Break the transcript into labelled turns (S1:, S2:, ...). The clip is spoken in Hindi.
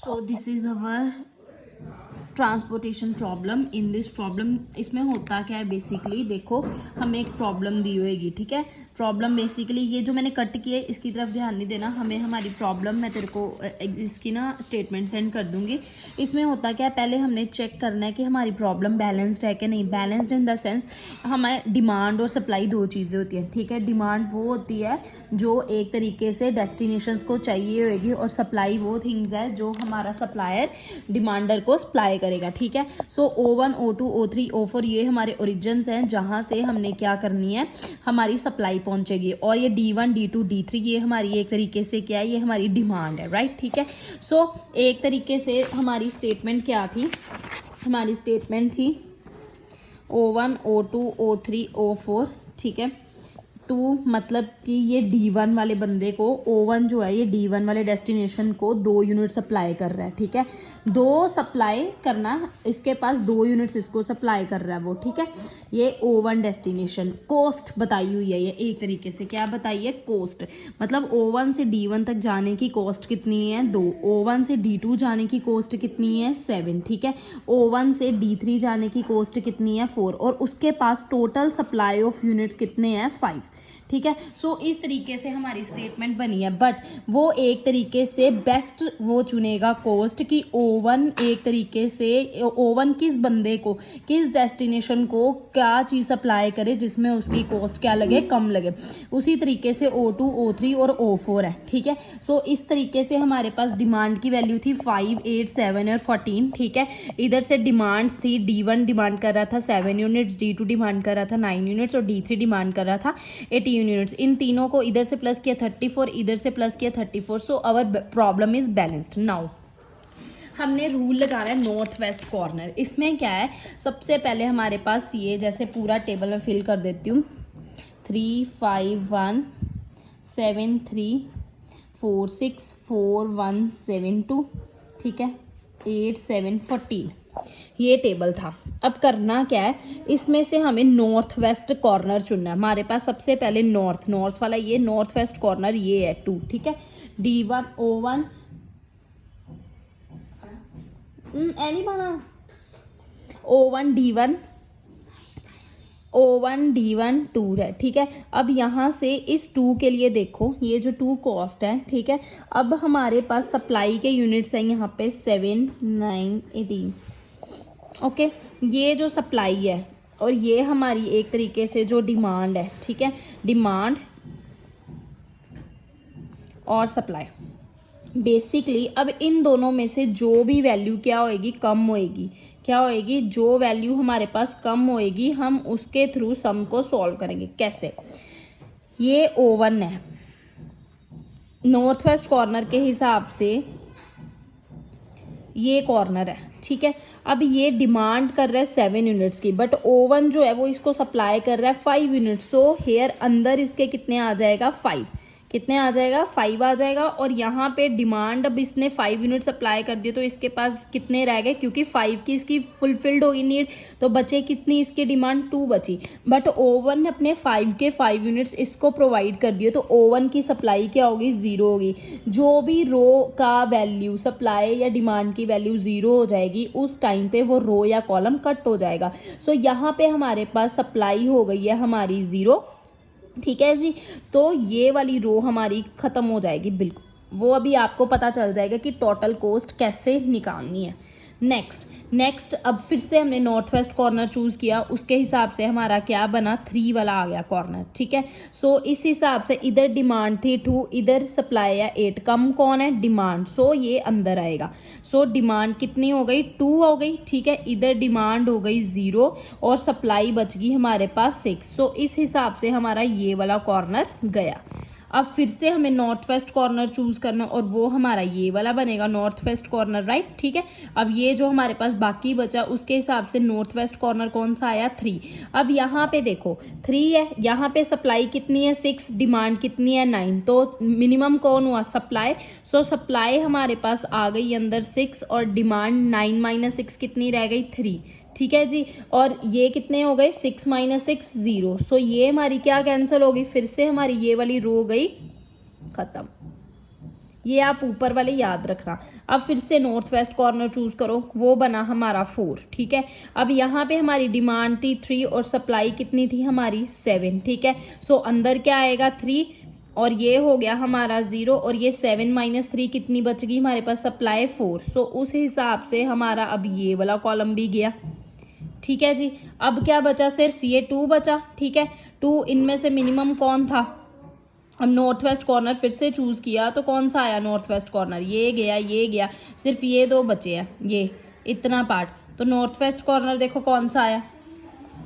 S1: So this is our transportation problem. In this problem इसमें होता क्या है, बेसिकली देखो हमें एक प्रॉब्लम दी होगी, ठीक है। प्रॉब्लम बेसिकली ये जो मैंने कट किए इसकी तरफ ध्यान नहीं देना, हमें हमारी प्रॉब्लम मैं तेरे को इसकी ना स्टेटमेंट सेंड कर दूंगी। इसमें होता क्या है, पहले हमने चेक करना है कि हमारी प्रॉब्लम बैलेंस्ड है कि नहीं। बैलेंस्ड इन द सेंस हमें डिमांड और सप्लाई दो चीज़ें होती हैं, ठीक है। डिमांड वो होती है जो एक तरीके से डेस्टिनेशंस को चाहिए होगी, और सप्लाई वो थिंग्स है जो हमारा सप्लायर डिमांडर को सप्लाई करेगा, ठीक है। सो O1 O2 O3 O4 ये हमारे ओरिजिन्स हैं जहाँ से हमने क्या करनी है, हमारी सप्लाई पहुंचेगी। और ये D1 D2 D3 ये हमारी एक तरीके से क्या है, ये हमारी डिमांड है, राइट, ठीक है। सो एक तरीके से हमारी स्टेटमेंट क्या थी, हमारी स्टेटमेंट थी O1 O2 O3 O4, ठीक है। 2 मतलब कि ये D1 वाले बंदे को, O1 जो है ये D1 वाले डेस्टिनेशन को 2 यूनिट सप्लाई कर रहा है, ठीक है। 2 सप्लाई करना, इसके पास 2 यूनिट्स इसको सप्लाई कर रहा है वो, ठीक है। ये O1 डेस्टिनेशन कॉस्ट बताई हुई है, ये एक तरीके से क्या बताई है, कॉस्ट। मतलब O1 से D1 तक जाने की कॉस्ट कितनी है, 2। O1 से D2 जाने की कॉस्ट कितनी है, 7, ठीक है। O1 से D3 जाने की कॉस्ट कितनी है, 4। और उसके पास टोटल सप्लाई ऑफ यूनिट्स कितने हैं, 5, ठीक है। सो इस तरीके से हमारी स्टेटमेंट बनी है। बट वो एक तरीके से बेस्ट वो चुनेगा कॉस्ट की O1 एक तरीके से O1 किस बंदे को, किस डेस्टिनेशन को क्या चीज़ सप्लाई करे जिसमें उसकी कॉस्ट क्या लगे, कम लगे। उसी तरीके से O2 O3 और O4 है, ठीक है। सो इस तरीके से हमारे पास डिमांड की वैल्यू थी 5, 8, 7 और 14, ठीक है। इधर से डिमांड्स थी, D1 डिमांड कर रहा था 7 यूनिट्स, D2 डिमांड कर रहा था 9 यूनिट्स और D3 डिमांड कर रहा था 18 यूनिट्स। इन तीनों को इधर से प्लस किया 34, इधर से प्लस किया 34। So our problem is balanced. Now हमने रूल लगाना है नॉर्थ वेस्ट कॉर्नर। इसमें क्या है, सबसे पहले हमारे पास ये जैसे पूरा टेबल में फिल कर देती हूँ, 3 5 1 7 3 4 6 4 1 7 2, ठीक है, 8 7 14 ये टेबल था। अब करना क्या है, इसमें से हमें नॉर्थ वेस्ट कॉर्नर चुनना है। हमारे पास सबसे पहले नॉर्थ वाला ये नॉर्थ वेस्ट कॉर्नर ये है 2, ठीक है। D1 O1 एनी बना O1 D1 2 है, ठीक है। अब यहाँ से इस 2 के लिए देखो, ये जो 2 कॉस्ट है, ठीक है। अब हमारे पास सप्लाई के यूनिट्स हैं यहाँ पे 7 9 18, ओके। ये जो सप्लाई है और ये हमारी एक तरीके से जो डिमांड है, ठीक है। डिमांड और सप्लाई बेसिकली, अब इन दोनों में से जो भी वैल्यू क्या होएगी, कम होएगी, क्या होएगी, जो वैल्यू हमारे पास कम होएगी हम उसके थ्रू सम को सॉल्व करेंगे। कैसे, ये O1 है, नॉर्थ वेस्ट कॉर्नर के हिसाब से ये कॉर्नर है, ठीक है। अब ये डिमांड कर रहा है 7 यूनिट्स की, बट O1 जो है वो इसको सप्लाई कर रहा है 5 यूनिट्स। सो हेयर अंदर इसके कितने आ जाएगा, 5, कितने आ जाएगा, 5 आ जाएगा। और यहाँ पे डिमांड अब इसने 5 यूनिट सप्लाई कर दिए तो इसके पास कितने रह गए, क्योंकि 5 की इसकी फुलफिल्ड होगी नीड, तो बचे कितनी इसकी डिमांड, 2 बची। बट O1 ने अपने 5 के 5 यूनिट्स इसको प्रोवाइड कर दिए, तो O1 की सप्लाई क्या होगी, 0 होगी। जो भी रो का वैल्यू, सप्लाई या डिमांड की वैल्यू 0 हो जाएगी, उस टाइम पे वो रो या कॉलम कट हो जाएगा। सो यहाँ पे हमारे पास सप्लाई हो गई है हमारी 0, ठीक है जी। तो ये वाली रो हमारी खत्म हो जाएगी बिल्कुल। वो अभी आपको पता चल जाएगा कि टोटल कॉस्ट कैसे निकालनी है। नेक्स्ट अब फिर से हमने नॉर्थ वेस्ट कॉर्नर चूज किया, उसके हिसाब से हमारा क्या बना, 3 वाला आ गया कॉर्नर, ठीक है। सो इस हिसाब से इधर डिमांड थी 2, इधर सप्लाई है 8, कम कौन है, डिमांड। सो ये अंदर आएगा। सो डिमांड कितनी हो गई, 2 हो गई, ठीक है। इधर डिमांड हो गई 0 और सप्लाई बच गई हमारे पास 6। सो इस हिसाब से हमारा ये वाला कॉर्नर गया। अब फिर से हमें नॉर्थ वेस्ट कॉर्नर चूज करना, और वो हमारा ये वाला बनेगा नॉर्थ वेस्ट कॉर्नर, राइट, ठीक है। अब ये जो हमारे पास बाकी बचा उसके हिसाब से नॉर्थ वेस्ट कॉर्नर कौन सा आया, 3। अब यहाँ पे देखो 3 है, यहाँ पे सप्लाई कितनी है 6, डिमांड कितनी है 9, तो मिनिमम कौन हुआ, सप्लाई। सो सप्लाई हमारे पास आ गई अंदर 6 और डिमांड 9 - 6 कितनी रह गई, 3, ठीक है जी। और ये कितने हो गए, 6 - 6 0। सो ये हमारी क्या कैंसिल होगी, फिर से हमारी ये वाली रो गई खत्म। ये आप ऊपर वाले याद रखना। अब फिर से नॉर्थ वेस्ट कॉर्नर चूज करो, वो बना हमारा 4, ठीक है। अब यहाँ पे हमारी डिमांड थी 3 और सप्लाई कितनी थी हमारी 7, ठीक है। सो अंदर क्या आएगा 3 और ये हो गया हमारा 0 और ये 7 - 3 कितनी बच गई हमारे पास सप्लाई 4। सो उस हिसाब से हमारा अब ये वाला कॉलम भी गया, ठीक है जी। अब क्या बचा, सिर्फ ये 2 बचा, ठीक है। 2 इनमें से मिनिमम कौन था, अब नॉर्थ वेस्ट कॉर्नर फिर से चूज किया तो कौन सा आया नॉर्थ वेस्ट कॉर्नर, ये गया, सिर्फ ये 2 बचे हैं, ये इतना पार्ट। तो नॉर्थ वेस्ट कॉर्नर देखो कौन सा आया,